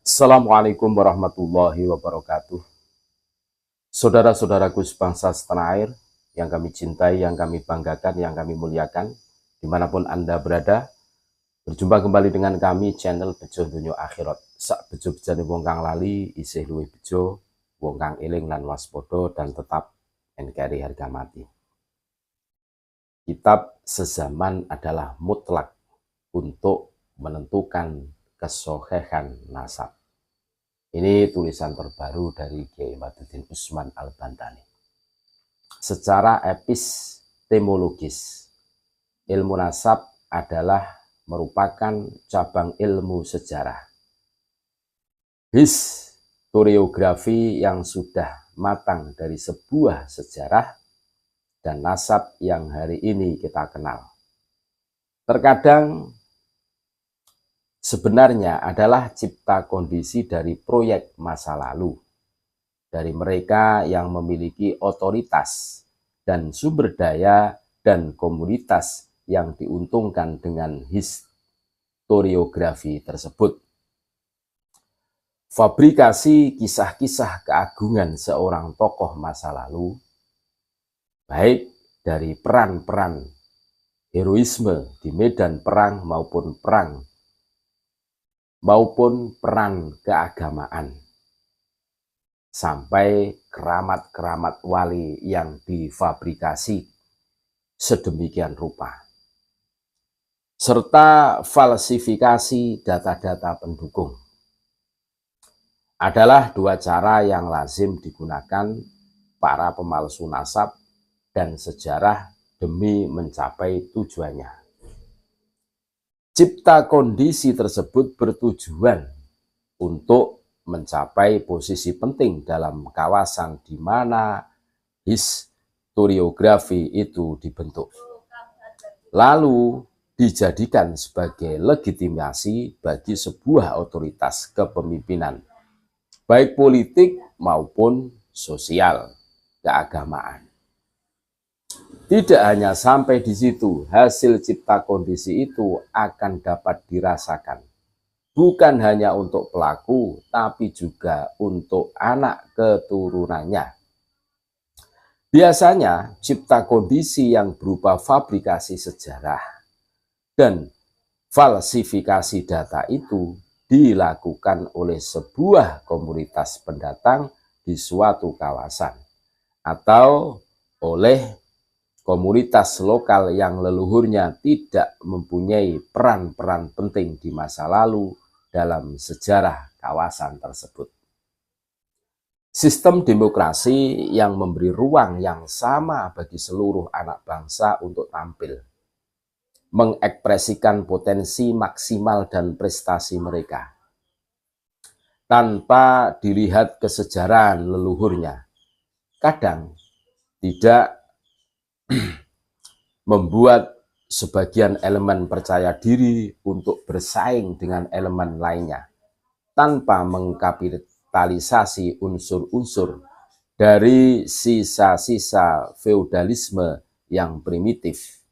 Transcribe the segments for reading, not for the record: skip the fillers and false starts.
Assalamualaikum warahmatullahi wabarakatuh. Saudara-saudaraku sebangsa setanah air yang kami cintai, yang kami banggakan, yang kami muliakan, dimanapun Anda berada, berjumpa kembali dengan kami channel Bejo Dunyo Akhirat. Sak bejo bejane wong kang lali isih luwih bejo, wong kang eling lan waspada dan tetap NKRI harga mati. Kitab sezaman adalah mutlak untuk menentukan kesohehan nasab. Ini tulisan terbaru dari Kiai Imaduddin Usman Al-Bantani. Secara epistemologis, ilmu nasab adalah merupakan cabang ilmu sejarah. Historiografi yang sudah matang dari sebuah sejarah dan nasab yang hari ini kita kenal. Terkadang sebenarnya adalah cipta kondisi dari proyek masa lalu, dari mereka yang memiliki otoritas dan sumber daya dan komunitas yang diuntungkan dengan historiografi tersebut. Fabrikasi kisah-kisah keagungan seorang tokoh masa lalu, baik dari peran-peran heroisme di medan perang maupun peran keagamaan, sampai keramat-keramat wali yang difabrikasi sedemikian rupa, serta falsifikasi data-data pendukung, adalah dua cara yang lazim digunakan para pemalsu nasab dan sejarah demi mencapai tujuannya. Cipta kondisi tersebut bertujuan untuk mencapai posisi penting dalam kawasan di mana historiografi itu dibentuk, lalu dijadikan sebagai legitimasi bagi sebuah otoritas kepemimpinan, baik politik maupun sosial, keagamaan. Tidak hanya sampai di situ, hasil cipta kondisi itu akan dapat dirasakan bukan hanya untuk pelaku, tapi juga untuk anak keturunannya. Biasanya cipta kondisi yang berupa fabrikasi sejarah dan falsifikasi data itu dilakukan oleh sebuah komunitas pendatang di suatu kawasan atau oleh komunitas lokal yang leluhurnya tidak mempunyai peran-peran penting di masa lalu dalam sejarah kawasan tersebut. Sistem demokrasi yang memberi ruang yang sama bagi seluruh anak bangsa untuk tampil, mengekspresikan potensi maksimal dan prestasi mereka, tanpa dilihat kesejarahan leluhurnya, kadang tidak membuat sebagian elemen percaya diri untuk bersaing dengan elemen lainnya, tanpa mengkapitalisasi unsur-unsur dari sisa-sisa feodalisme yang primitif.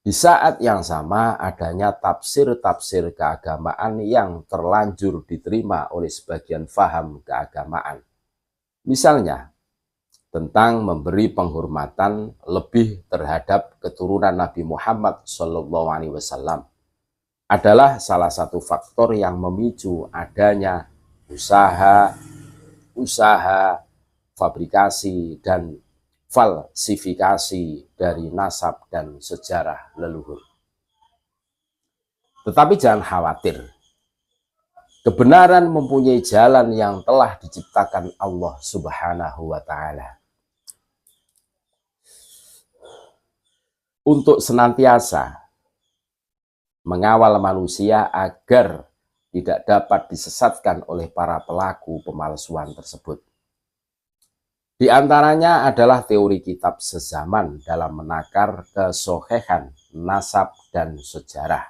Di saat yang sama adanya tafsir-tafsir keagamaan yang terlanjur diterima oleh sebagian faham keagamaan. Misalnya, tentang memberi penghormatan lebih terhadap keturunan Nabi Muhammad SAW adalah salah satu faktor yang memicu adanya usaha fabrikasi dan falsifikasi dari nasab dan sejarah leluhur. Tetapi jangan khawatir, kebenaran mempunyai jalan yang telah diciptakan Allah Subhanahu wa Ta'ala untuk senantiasa mengawal manusia agar tidak dapat disesatkan oleh para pelaku pemalsuan tersebut. Di antaranya adalah teori kitab sezaman dalam menakar kesohehan nasab dan sejarah.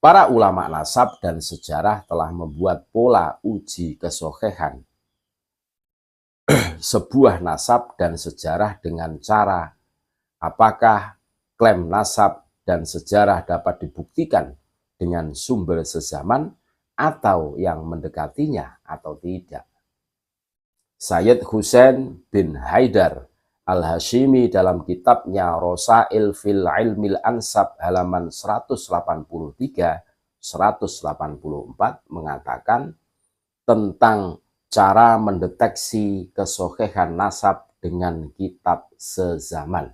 Para ulama nasab dan sejarah telah membuat pola uji kesohehan sebuah nasab dan sejarah dengan cara apakah klaim nasab dan sejarah dapat dibuktikan dengan sumber sezaman atau yang mendekatinya atau tidak. Sayyid Husain bin Haidar Al-Hashimi dalam kitabnya Rosail fil Ilmil Ansab halaman 183-184 mengatakan tentang cara mendeteksi kesohihan nasab dengan kitab sezaman.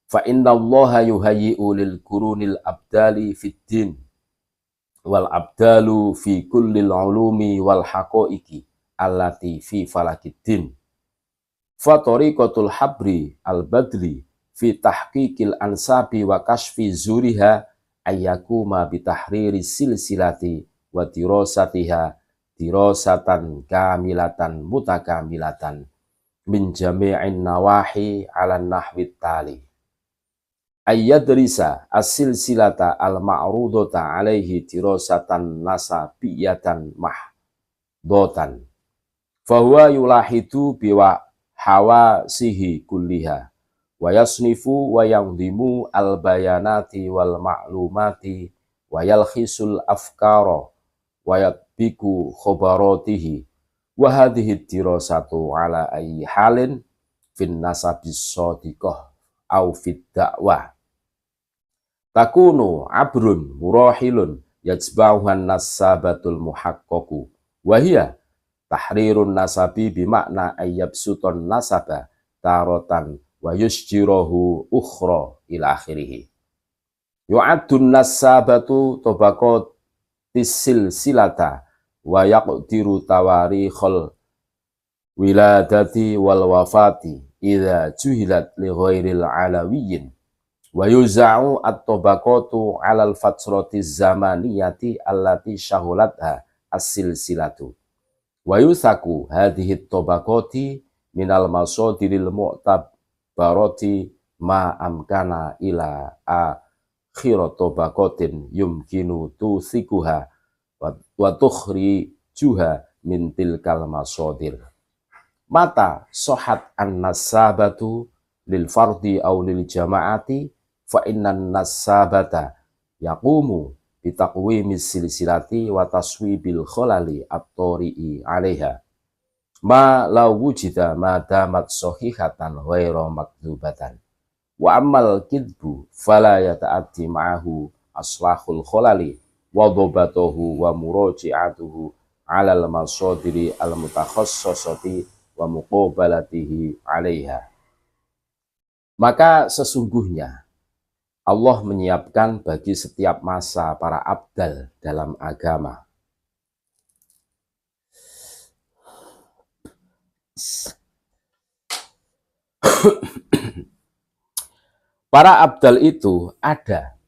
Fa innallaha yuhayyi'u lil qurunil abdali fid din wal abdalu fi kullil ulumi wal haqaiqi allati fi falakiddin. Fa tariqatul habri al-badli fi tahqiqil ansabi wa kashfi zuriha ayyakuma bitahriri silsilati wa dirasatiha dirasatan kamilatan mutakamilatan min jami'in nawahi ala nahwit tali. Ayyadrisa as-silsilata al-ma'rudata alaihi dirasatan nasabiyatan mahdotan. Fahuwa yulahidu biwa hawasihi kulliha wa yasnifu wa yangdimu al-bayanati wal ma'lumati wa yalkhisul afkara wa yatbiku khobaratihi wa hadhihi dirasatu ala ayyi halin fin nasabis sadiqah au fid da'wah takunu abrun murahilun yajbauhan nasabatul muhaqqaqu wa hiya tahrirun nasabi bimakna ayyabsuton nasaba tarotan wa yusjirahu ukhra ila akhirih. Yu'addun nasabatu tabaqatis silata wa yaqdiru tawarikhul wiladati wal wafati idza juhilat li ghairil alawiyyin wa yuza'u at-tabaqatu 'alal fatratiz zamaniyati allati syahulatha as-silsilatu. Wa yusaku hadhihi tabaqati minal masadiril mu'tabarati ma amkana ila akhirat tabaqatin yumkinu tusikuha wa tukhrijuha min tilkal masadir. Mata sohat an-nasabatu lil fardi aw lil jama'ati fa innan nasabata yaqumu bitaqwimis silsilati wa taswibil khalali at-tari'i 'alaiha ma law wujida ma damat sahihatan ghairu makdzubatan wa ammal kidbu fala yata'addi ma'ahu aslahul khalali wa dhabatuhu wa muraji'atuhu 'alal masadiri al-mutakhassasati wa muqabalatihi 'alaiha. Maka sesungguhnya Allah menyiapkan bagi setiap masa para abdal dalam agama. Para abdal itu ada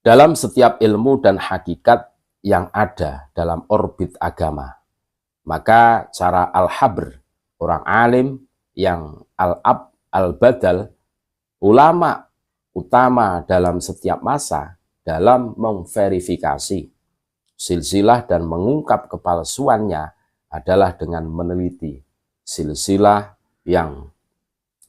dalam setiap ilmu dan hakikat yang ada dalam orbit agama. Maka cara al-habr, orang alim, yang al-ab, al-badal, ulama utama dalam setiap masa dalam memverifikasi silsilah dan mengungkap kepalsuannya adalah dengan meneliti silsilah yang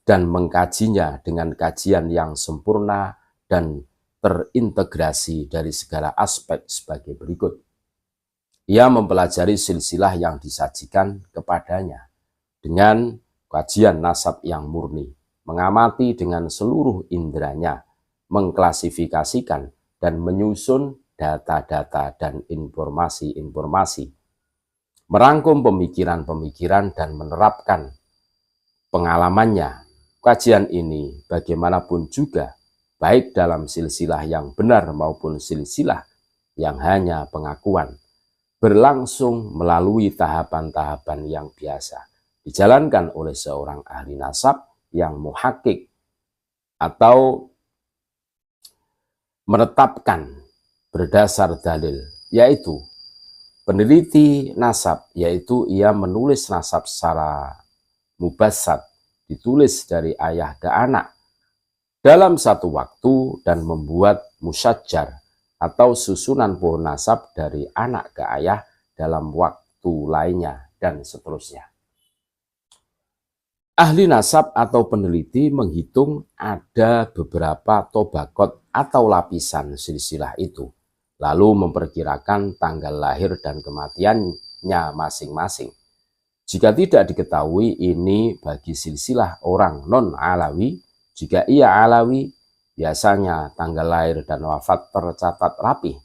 dan mengkajinya dengan kajian yang sempurna dan terintegrasi dari segala aspek sebagai berikut. Ia mempelajari silsilah yang disajikan kepadanya dengan kajian nasab yang murni, mengamati dengan seluruh inderanya, mengklasifikasikan dan menyusun data-data dan informasi-informasi, merangkum pemikiran-pemikiran dan menerapkan pengalamannya. Kajian ini bagaimanapun juga, baik dalam silsilah yang benar maupun silsilah yang hanya pengakuan, berlangsung melalui tahapan-tahapan yang biasa dijalankan oleh seorang ahli nasab yang muhakkik atau menetapkan berdasar dalil, yaitu peneliti nasab, yaitu ia menulis nasab secara mubassat, ditulis dari ayah ke anak dalam satu waktu dan membuat musajjar atau susunan pohon nasab dari anak ke ayah dalam waktu lainnya dan seterusnya. Ahli nasab atau peneliti menghitung ada beberapa tobakot atau lapisan silsilah itu lalu memperkirakan tanggal lahir dan kematiannya masing-masing. Jika tidak diketahui ini bagi silsilah orang non-Alawi, jika ia Alawi, biasanya tanggal lahir dan wafat tercatat rapi.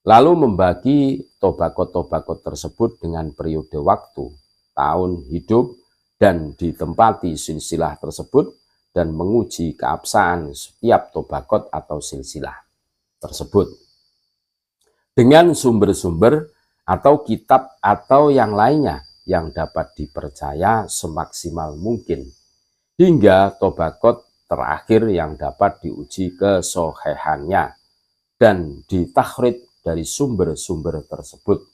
Lalu membagi tobakot-tobakot tersebut dengan periode waktu, tahun hidup, dan ditempati silsilah tersebut dan menguji keabsahan setiap tobakot atau silsilah tersebut dengan sumber-sumber atau kitab atau yang lainnya yang dapat dipercaya semaksimal mungkin hingga tobakot terakhir yang dapat diuji kesohehannya dan ditakhrij dari sumber-sumber tersebut.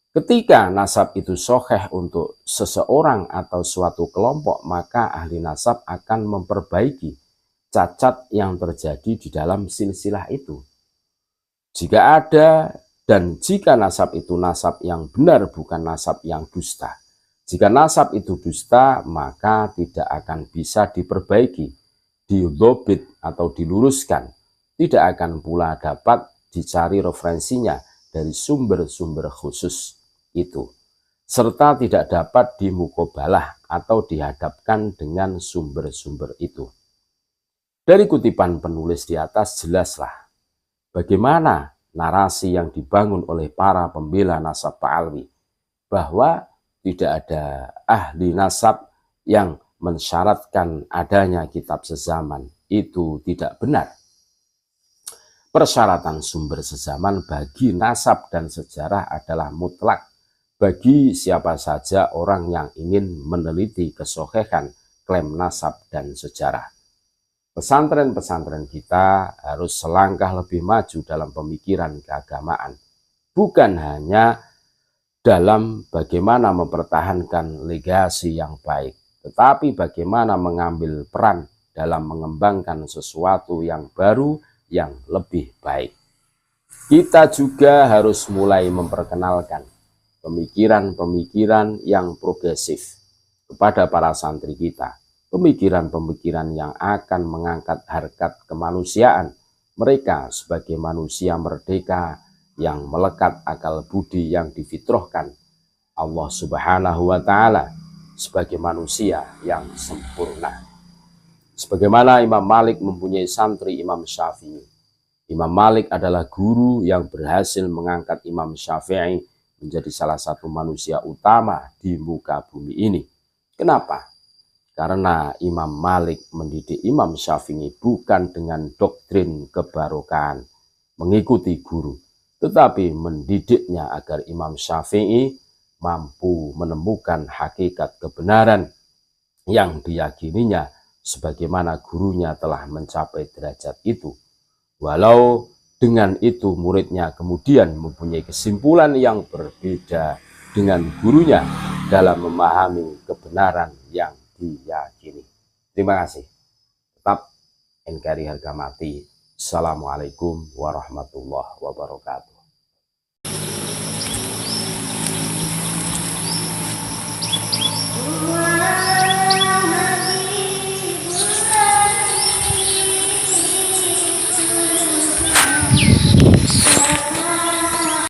Ketika nasab itu soheh untuk seseorang atau suatu kelompok, maka ahli nasab akan memperbaiki cacat yang terjadi di dalam silsilah itu. Jika ada dan jika nasab itu nasab yang benar, bukan nasab yang dusta. Jika nasab itu dusta, maka tidak akan bisa diperbaiki, didobit atau diluruskan. Tidak akan pula dapat dicari referensinya dari sumber-sumber khusus itu, serta tidak dapat dimukobalah atau dihadapkan dengan sumber-sumber itu. Dari kutipan penulis di atas jelaslah bagaimana narasi yang dibangun oleh para pembela nasab Ba'alwi, bahwa tidak ada ahli nasab yang mensyaratkan adanya kitab sezaman, itu tidak benar. Persyaratan sumber sezaman bagi nasab dan sejarah adalah mutlak bagi siapa saja orang yang ingin meneliti kesohehan klaim nasab dan sejarah. Pesantren-pesantren kita harus selangkah lebih maju dalam pemikiran keagamaan, bukan hanya dalam bagaimana mempertahankan legasi yang baik, tetapi bagaimana mengambil peran dalam mengembangkan sesuatu yang baru yang lebih baik. Kita juga harus mulai memperkenalkan pemikiran-pemikiran yang progresif kepada para santri kita. Pemikiran-pemikiran yang akan mengangkat harkat kemanusiaan mereka sebagai manusia merdeka yang melekat akal budi yang difitrahkan Allah Subhanahu wa Ta'ala sebagai manusia yang sempurna. Sebagaimana Imam Malik mempunyai santri Imam Syafi'i. Imam Malik adalah guru yang berhasil mengangkat Imam Syafi'i menjadi salah satu manusia utama di muka bumi ini. Kenapa? Karena Imam Malik mendidik Imam Syafi'i bukan dengan doktrin kebarokan mengikuti guru, tetapi mendidiknya agar Imam Syafi'i mampu menemukan hakikat kebenaran yang diyakininya sebagaimana gurunya telah mencapai derajat itu. Walau dengan itu muridnya kemudian mempunyai kesimpulan yang berbeda dengan gurunya dalam memahami kebenaran yang diyakini. Terima kasih. Tetap NKRI harga mati. Assalamualaikum warahmatullahi wabarakatuh.